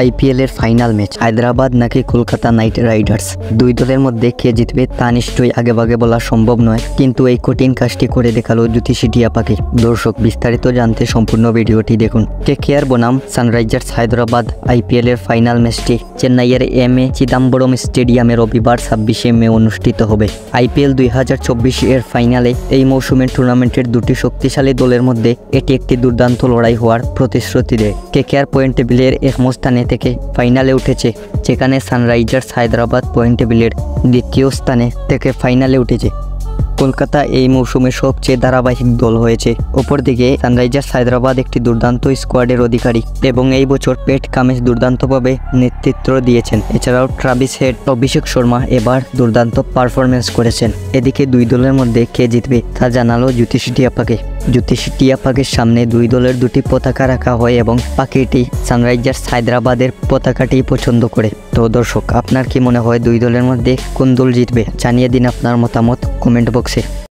IPL এর final match Hyderabad নাকি Kolkata night Riders, দুই দলের মধ্যে কে জিতবে তা নিশ্চয়ই আগেভাগে বলা সম্ভব নয়, কিন্তু এই কঠিন কাজটি করে দেখালো জ্যোতিষী টিয়া পাখি। দর্শক, বিস্তারিত জানতে সম্পূর্ণ ভিডিওটি দেখুন। কেকেআর বনাম সানরাইজার্স হায়দ্রাবাদ আইপিএল এর ফাইনাল ম্যাচটি চেন্নাইয়ের এম.এ. চিদাম্বরম স্টেডিয়ামে রবিবার 26শে মে অনুষ্ঠিত হবে। আইপিএল 2024 এর ফাইনালে এই মৌসুমের টুর্নামেন্টের দুটি শক্তিশালী দলের মধ্যে এটি একটি দুর্দান্ত লড়াই হওয়ার প্রতিশ্রুতি দেয়। কেকেআর পয়েন্ট টেবিলের একম স্থানে থেকে ফাইনালে উঠেছে, যেখানে সানরাইজার্স হায়দ্রাবাদ পয়েন্ট টেবিলের দ্বিতীয় স্থানে থেকে ফাইনালে উঠেছে। কলকাতা এই মৌসুমে সবচেয়ে ধারাবাহিক দল হয়েছে। অপরদিকে সানরাইজার্স হায়দ্রাবাদ একটি দুর্দান্ত স্কোয়াডের অধিকারী এবং এই বছর পেট কামিন্স দুর্দান্তভাবে নেতৃত্ব দিয়েছেন। এছাড়াও ট্রাভিস হেড, অভিষেক শর্মা এবার দুর্দান্ত পারফরমেন্স করেছেন। এদিকে দুই দলের মধ্যে কে জিতবে তা জানালো জ্যোতিষী টিয়া পাখি। জ্যোতিষী টিয়া পাখির সামনে দুই দলের দুটি পতাকা রাখা হয় এবং পাখিটি সানরাইজার্স হায়দ্রাবাদের পতাকাটি পছন্দ করে। তো দর্শক, আপনার কি মনে হয় দুই দলের মধ্যে কোন দল জিতবে? জানিয়ে দিন আপনার মতামত কমেন্ট বক্সে।